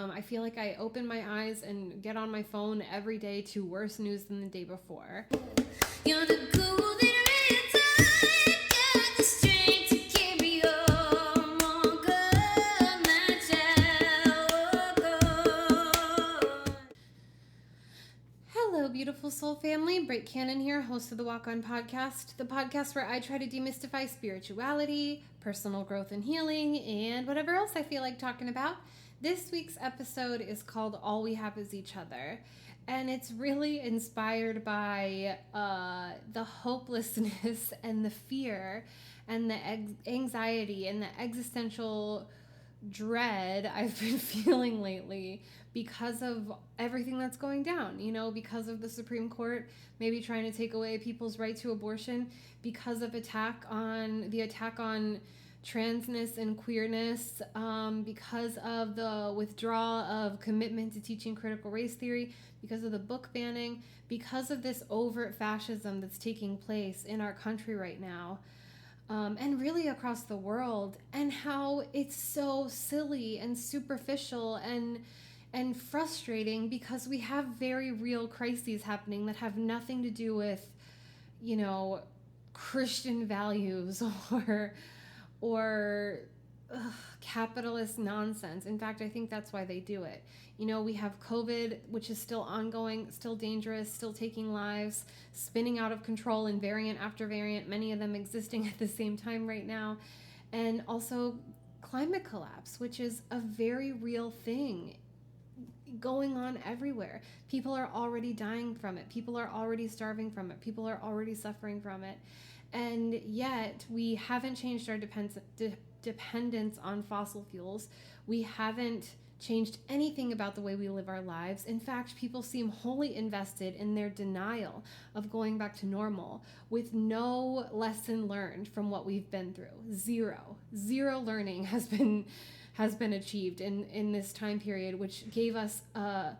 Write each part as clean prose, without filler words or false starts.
I feel like I open my eyes and get on my phone every day to worse news than the day before. You're the golden red got the strength to carry on, Hello, beautiful soul family. Britt Cannon here, host of the Walk On podcast, the podcast where I try to demystify spirituality, personal growth and healing, and whatever else I feel like talking about. This week's episode is called All We Have Is Each Other, and it's really inspired by the hopelessness and the fear and the anxiety and the existential dread I've been feeling lately because of everything that's going down, because of the Supreme Court maybe trying to take away people's right to abortion, because of the attack on transness and queerness, because of the withdrawal of commitment to teaching critical race theory, because of the book banning, because of this overt fascism that's taking place in our country right now. And really across the world, and how it's so silly and superficial and frustrating because we have very real crises happening that have nothing to do with, Christian values or capitalist nonsense. In fact, I think that's why they do it. We have COVID, which is still ongoing, still dangerous, still taking lives, spinning out of control in variant after variant, many of them existing at the same time right now. And also climate collapse, which is a very real thing going on everywhere. People are already dying from it. People are already starving from it. People are already suffering from it. And yet we haven't changed our dependence on fossil fuels. We haven't changed anything about the way we live our lives. In fact, people seem wholly invested in their denial of going back to normal with no lesson learned from what we've been through. Zero learning has been achieved in this time period, which gave us a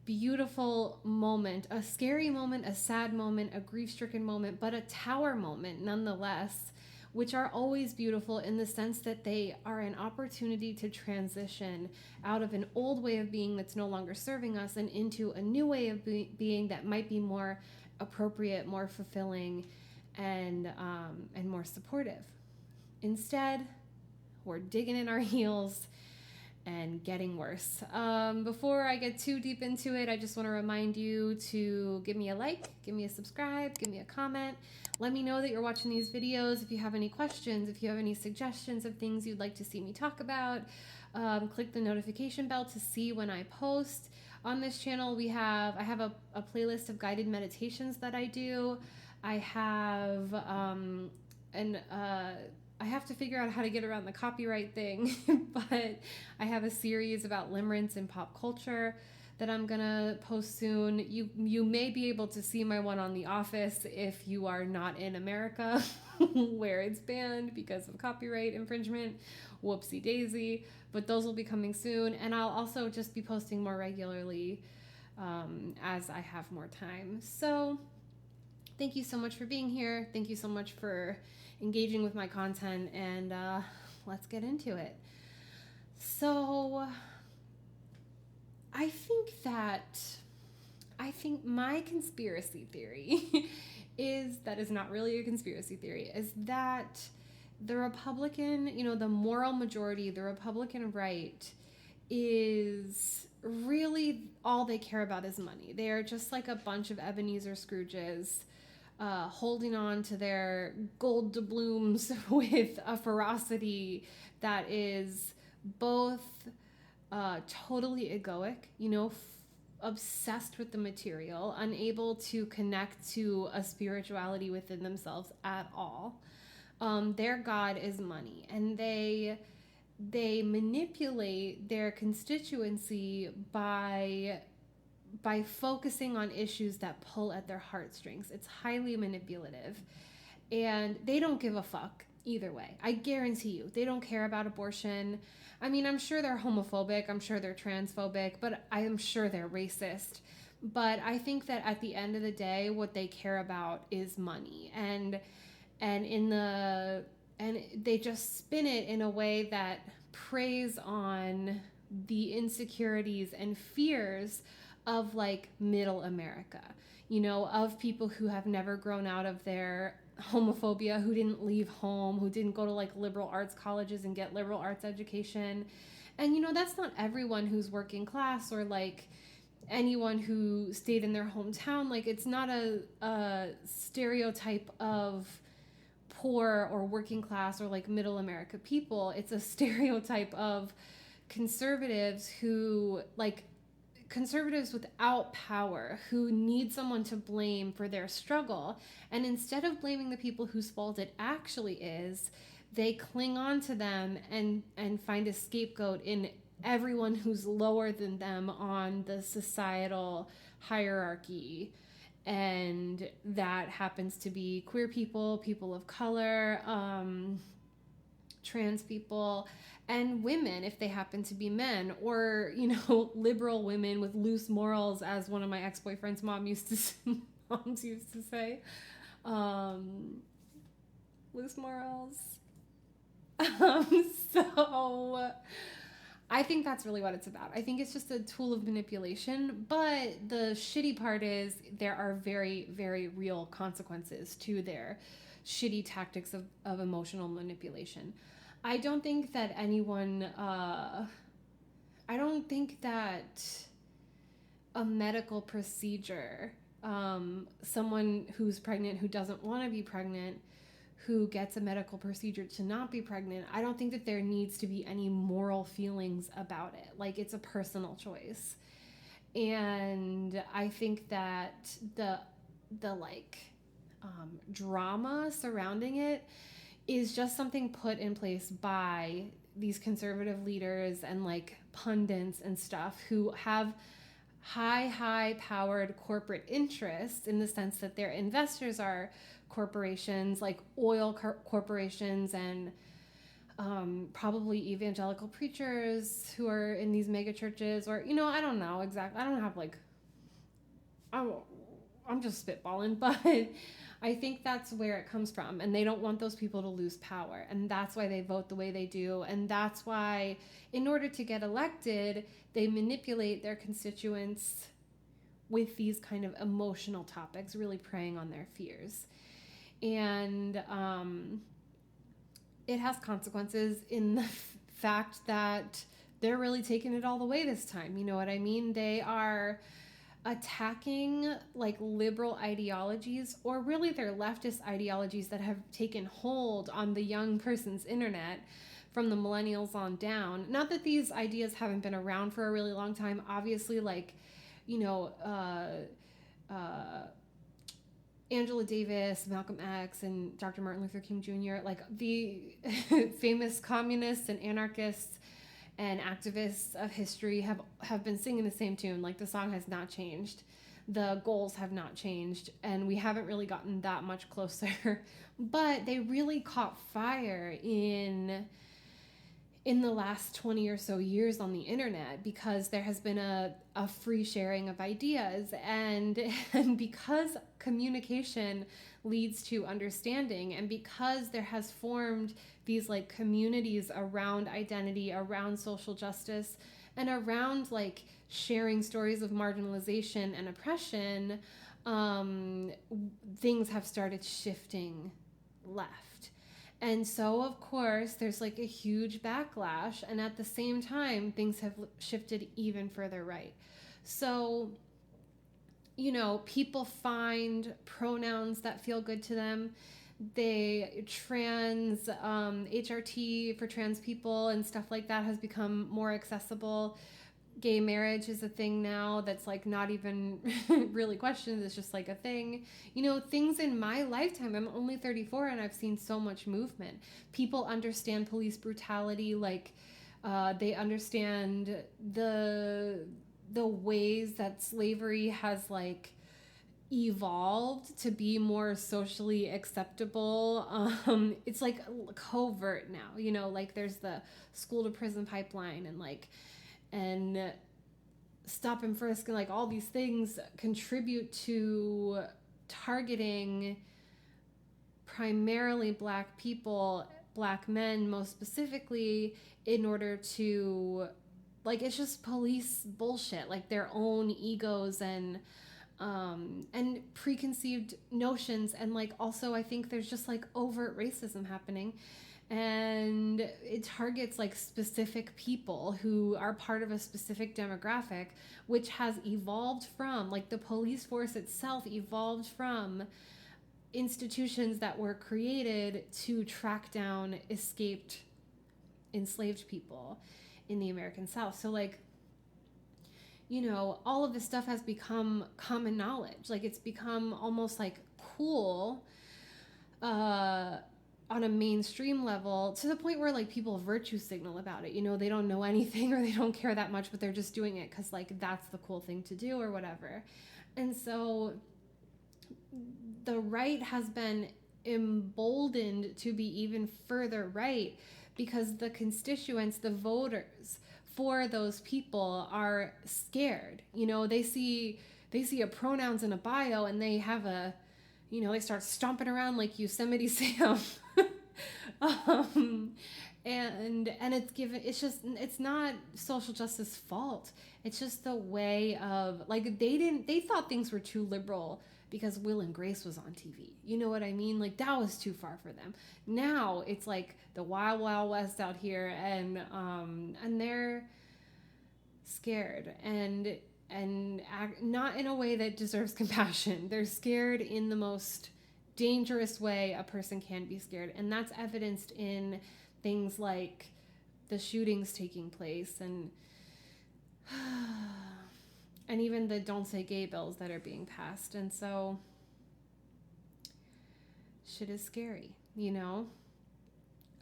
beautiful moment, a scary moment, a sad moment, a grief-stricken moment, but a tower moment nonetheless, which are always beautiful in the sense that they are an opportunity to transition out of an old way of being that's no longer serving us and into a new way of being that might be more appropriate, more fulfilling, and more supportive. Instead, we're digging in our heels and getting worse. Before I get too deep into it, I just want to remind you to give me a like, give me a subscribe, give me a comment. Let me know that you're watching these videos. If you have any questions, if you have any suggestions of things you'd like to see me talk about, click the notification bell to see when I post. On this channel, I have a playlist of guided meditations that I do. I have I have to figure out how to get around the copyright thing, but I have a series about limerence in pop culture that I'm gonna post soon. You may be able to see my one on The Office if you are not in America, where it's banned because of copyright infringement. Whoopsie daisy. But those will be coming soon, and I'll also just be posting more regularly as I have more time. So thank you so much for being here. Thank you so much for engaging with my content, and let's get into it. So I think my conspiracy theory is not really a conspiracy theory, is that the Republican, the moral majority, the Republican right, is really all they care about is money. They are just like a bunch of Ebenezer Scrooges holding on to their gold doubloons with a ferocity that is both totally egoic, obsessed with the material, unable to connect to a spirituality within themselves at all. Their God is money, and they manipulate their constituency by focusing on issues that pull at their heartstrings. It's highly manipulative, and they don't give a fuck either way. I guarantee you, they don't care about abortion. I mean, I'm sure they're homophobic, I'm sure they're transphobic, but I am sure they're racist. But I think that at the end of the day, what they care about is money, and they just spin it in a way that preys on the insecurities and fears of like middle America, you know, of people who have never grown out of their homophobia, who didn't leave home, who didn't go to like liberal arts colleges and get liberal arts education. And, you know, that's not everyone who's working class or like anyone who stayed in their hometown. Like, it's not a stereotype of poor or working class or like middle America people. It's a stereotype of conservatives who like conservatives without power who need someone to blame for their struggle. And instead of blaming the people whose fault it actually is, they cling on to them and find a scapegoat in everyone who's lower than them on the societal hierarchy. And that happens to be queer people, people of color, trans people, and women if they happen to be men, or, you know, liberal women with loose morals, as one of my ex-boyfriend's moms used to say. Loose morals. So I think that's really what it's about. I think it's just a tool of manipulation, but the shitty part is there are very, very real consequences to their shitty tactics of emotional manipulation. I don't think that anyone, I don't think that a medical procedure, someone who's pregnant who doesn't want to be pregnant, who gets a medical procedure to not be pregnant, I don't think that there needs to be any moral feelings about it. Like, it's a personal choice. And I think that the like drama surrounding it is just something put in place by these conservative leaders and like pundits and stuff who have high powered corporate interests, in the sense that their investors are corporations like oil corporations and probably evangelical preachers who are in these mega churches, or, you know, I don't know exactly. I don't have like, I'm just spitballing, but I think that's where it comes from. And they don't want those people to lose power. And that's why they vote the way they do. And that's why, in order to get elected, they manipulate their constituents with these kind of emotional topics, really preying on their fears. And it has consequences in the fact that they're really taking it all the way this time. You know what I mean? They are attacking like liberal ideologies, or really they're leftist ideologies that have taken hold on the young person's internet from the millennials on down. Not that these ideas haven't been around for a really long time. Obviously, like, you know, Angela Davis, Malcolm X, and Dr. Martin Luther King Jr., like the famous communists and anarchists and activists of history have been singing the same tune. Like, the song has not changed. The goals have not changed. And we haven't really gotten that much closer. But they really caught fire in the last 20 or so years on the internet, because there has been a free sharing of ideas, and because communication leads to understanding, and because there has formed these like communities around identity, around social justice, and around like sharing stories of marginalization and oppression, things have started shifting left. And so, of course, there's like a huge backlash. And at the same time, things have shifted even further right. So, you know, people find pronouns that feel good to them. They trans, HRT for trans people and stuff like that has become more accessible. Gay marriage is a thing now that's like not even really questioned. It's just like a thing. You know, things in my lifetime, I'm only 34 and I've seen so much movement. People understand police brutality, like they understand the ways that slavery has like evolved to be more socially acceptable. It's like covert now, you know, like there's the school to prison pipeline and stop and frisk and like all these things contribute to targeting primarily Black people, Black men most specifically, in order to like it's just police bullshit, like their own egos and preconceived notions. And like also I think there's just like overt racism happening, and it targets like specific people who are part of a specific demographic, which has evolved from, like, the police force itself evolved from institutions that were created to track down escaped enslaved people in the American South. So like, you know, all of this stuff has become common knowledge. Like it's become almost like cool on a mainstream level, to the point where like people virtue signal about it. You know, they don't know anything or they don't care that much, but they're just doing it because like that's the cool thing to do or whatever. And so the right has been emboldened to be even further right because the constituents, the voters for those people are scared. You know, they see a pronouns in a bio and they have a, you know, they start stomping around like Yosemite Sam. And it's not social justice fault. It's just the way of, like, they thought things were too liberal because Will and Grace was on TV. You know what I mean? Like that was too far for them. Now it's like the wild, wild west out here, and they're scared and act not in a way that deserves compassion. They're scared in the most dangerous way a person can be scared, and that's evidenced in things like the shootings taking place and even the don't say gay bills that are being passed. And so shit is scary, you know.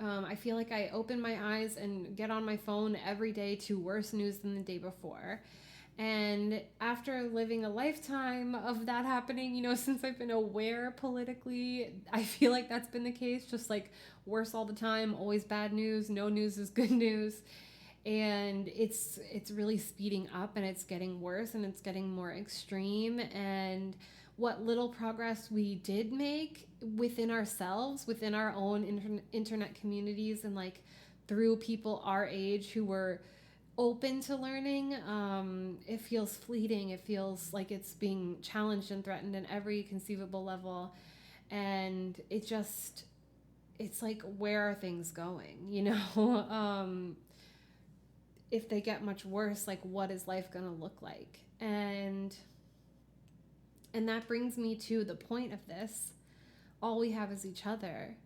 I feel like I open my eyes and get on my phone every day to worse news than the day before. And after living a lifetime of that happening, you know, since I've been aware politically, I feel like that's been the case. Just like worse all the time, always bad news, no news is good news. And it's really speeding up, and it's getting worse, and it's getting more extreme. And what little progress we did make within ourselves, within our own internet communities, and like through people our age who were open to learning, it feels fleeting. It feels like it's being challenged and threatened in every conceivable level. And it's like, where are things going, you know? If they get much worse, like what is life gonna look like? And that brings me to the point of this. All we have is each other.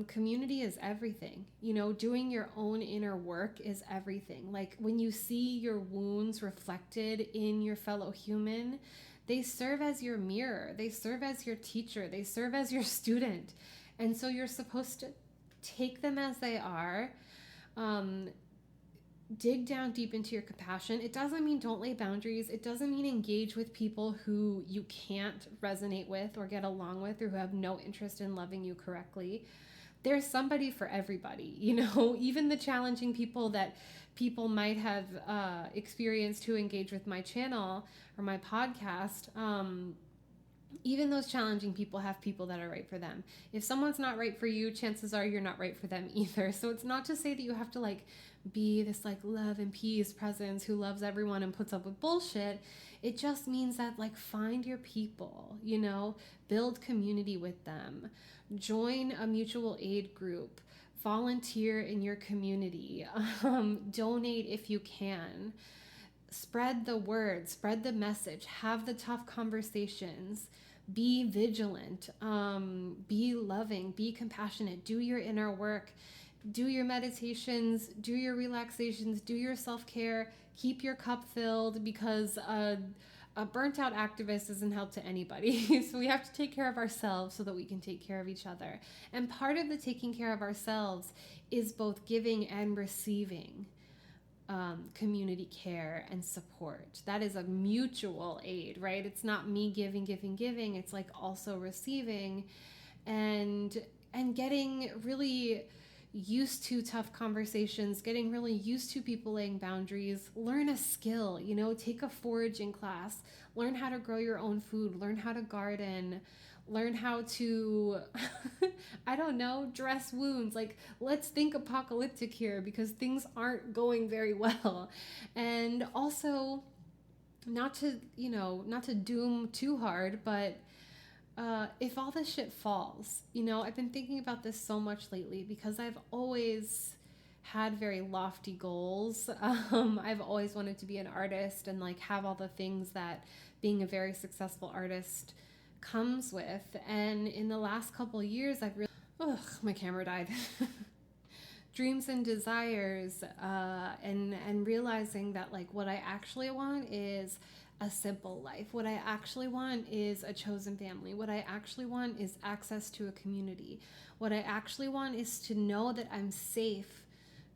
Community is everything. You know, doing your own inner work is everything. Like when you see your wounds reflected in your fellow human, they serve as your mirror. They serve as your teacher. They serve as your student. And so you're supposed to take them as they are. Dig down deep into your compassion. It doesn't mean don't lay boundaries. It doesn't mean engage with people who you can't resonate with or get along with, or who have no interest in loving you correctly. There's somebody for everybody, you know. Even the challenging people that people might have experienced who engage with my channel or my podcast, even those challenging people have people that are right for them. If someone's not right for you, chances are you're not right for them either. So it's not to say that you have to like be this like love and peace presence who loves everyone and puts up with bullshit. It just means that like find your people, you know, build community with them, join a mutual aid group, volunteer in your community, donate if you can, spread the word, spread the message, have the tough conversations, be vigilant, be loving, be compassionate, do your inner work, do your meditations, do your relaxations, do your self-care, keep your cup filled, because a burnt out activist doesn't help to anybody. So we have to take care of ourselves so that we can take care of each other. And part of the taking care of ourselves is both giving and receiving community care and support. That is a mutual aid, right? It's not me giving. It's like also receiving and getting really used to tough conversations, getting really used to people laying boundaries. Learn a skill, you know, take a foraging class, learn how to grow your own food, learn how to garden, learn how to, I don't know, dress wounds. Like, let's think apocalyptic here because things aren't going very well. And also, not to, not to doom too hard, but if all this shit falls, I've been thinking about this so much lately because I've always had very lofty goals. I've always wanted to be an artist and like have all the things that being a very successful artist comes with. And in the last couple of years, I've really, my camera died. Dreams and desires, and realizing that like what I actually want is a simple life. What I actually want is a chosen family. What I actually want is access to a community. What I actually want is to know that I'm safe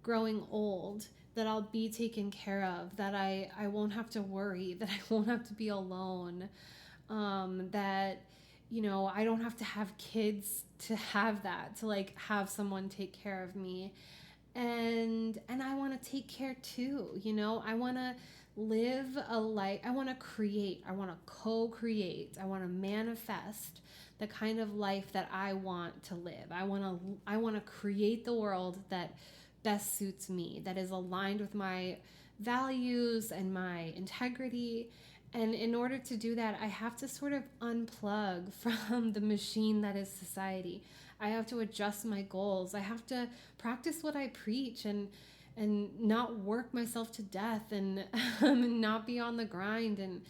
growing old, that I'll be taken care of, that I won't have to worry, that I won't have to be alone, that I don't have to have kids to have that, to like have someone take care of me. And I want to take care too. I want to live a life. I want to create. I want to co-create. I want to manifest the kind of life that I want to live. I want to create the world that best suits me, that is aligned with my values and my integrity. And in order to do that, I have to sort of unplug from the machine that is society. I have to adjust my goals. I have to practice what I preach and not work myself to death and not be on the grind and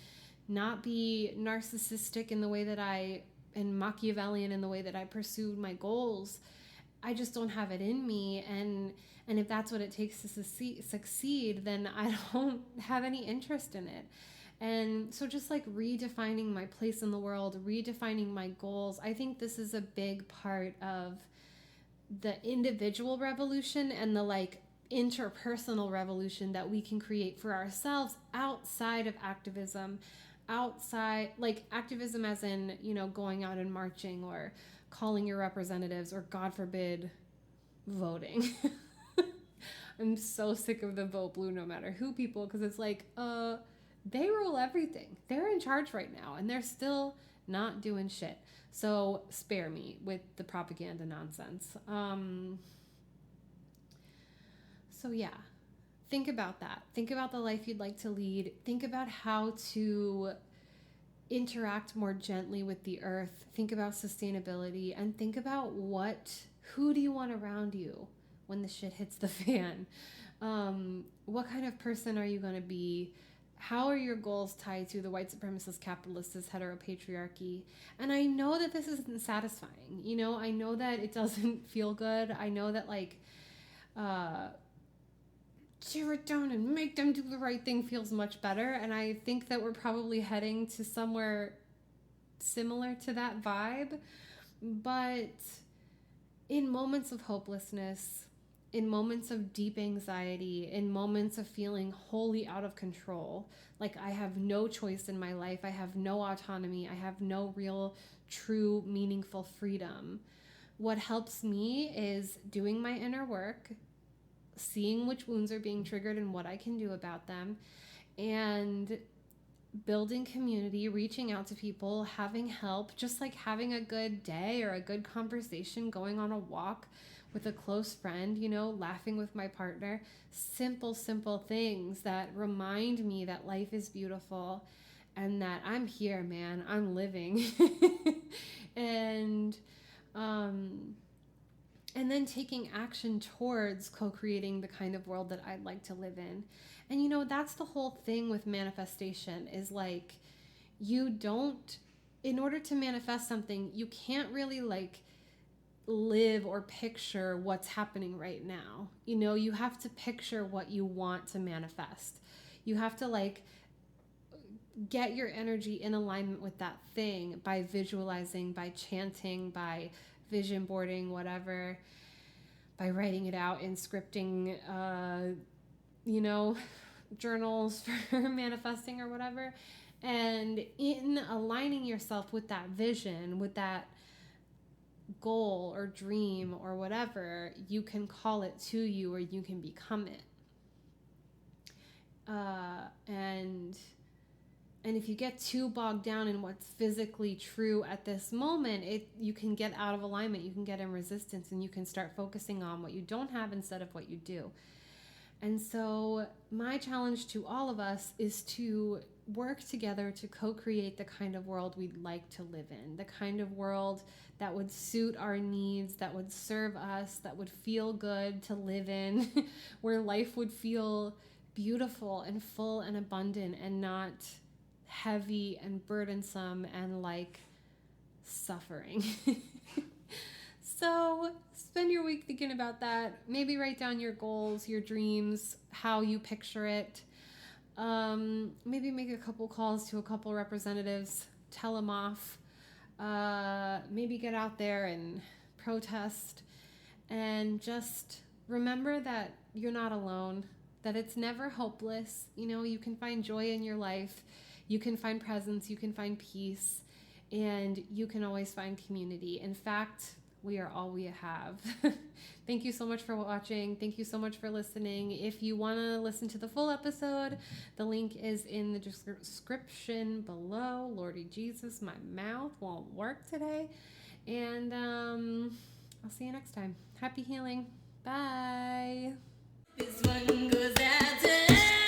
not be narcissistic in the way that and Machiavellian in the way that I pursued my goals. I just don't have it in me. And if that's what it takes to succeed, then I don't have any interest in it. And so just like redefining my place in the world, redefining my goals, I think this is a big part of the individual revolution and the like interpersonal revolution that we can create for ourselves outside of activism, outside like activism as in, going out and marching or calling your representatives or God forbid voting. I'm so sick of the vote blue no matter who people, because it's like, they rule everything. They're in charge right now and they're still not doing shit. So spare me with the propaganda nonsense. So yeah, think about that. Think about the life you'd like to lead. Think about how to interact more gently with the earth. Think about sustainability and think about who do you want around you when the shit hits the fan? What kind of person are you going to be? How are your goals tied to the white supremacist, capitalist, cisheteropatriarchy? And I know that this isn't satisfying. I know that it doesn't feel good. I know that like, tear it down and make them do the right thing feels much better. And I think that we're probably heading to somewhere similar to that vibe. But in moments of hopelessness, in moments of deep anxiety, in moments of feeling wholly out of control, like I have no choice in my life, I have no autonomy, I have no real, true, meaningful freedom, what helps me is doing my inner work, seeing which wounds are being triggered and what I can do about them, and building community, reaching out to people, having help, just like having a good day or a good conversation, going on a walk with a close friend, laughing with my partner. Simple things that remind me that life is beautiful and that I'm here, man. I'm living. And then taking action towards co-creating the kind of world that I'd like to live in. And that's the whole thing with manifestation is like, in order to manifest something, you can't really like live or picture what's happening right now. You have to picture what you want to manifest. You have to like get your energy in alignment with that thing by visualizing, by chanting, by vision boarding, whatever, by writing it out in scripting, journals for manifesting or whatever. And in aligning yourself with that vision, with that goal or dream or whatever, you can call it to you or you can become it. And if you get too bogged down in what's physically true at this moment, you can get out of alignment, you can get in resistance, and you can start focusing on what you don't have instead of what you do. And so my challenge to all of us is to work together to co-create the kind of world we'd like to live in, the kind of world that would suit our needs, that would serve us, that would feel good to live in, where life would feel beautiful and full and abundant and not heavy and burdensome and like suffering. So spend your week thinking about that. Maybe write down your goals, your dreams, how you picture it. Maybe make a couple calls to a couple representatives, tell them off. Maybe get out there and protest. And just remember that you're not alone, that it's never hopeless. You know, you can find joy in your life. You can find presence. You can find peace. And you can always find community. In fact, we are all we have. Thank you so much for watching. Thank you so much for listening. If you want to listen to the full episode, the link is in the description below. Lordy Jesus, my mouth won't work today. And I'll see you next time. Happy healing. Bye. This one goes out to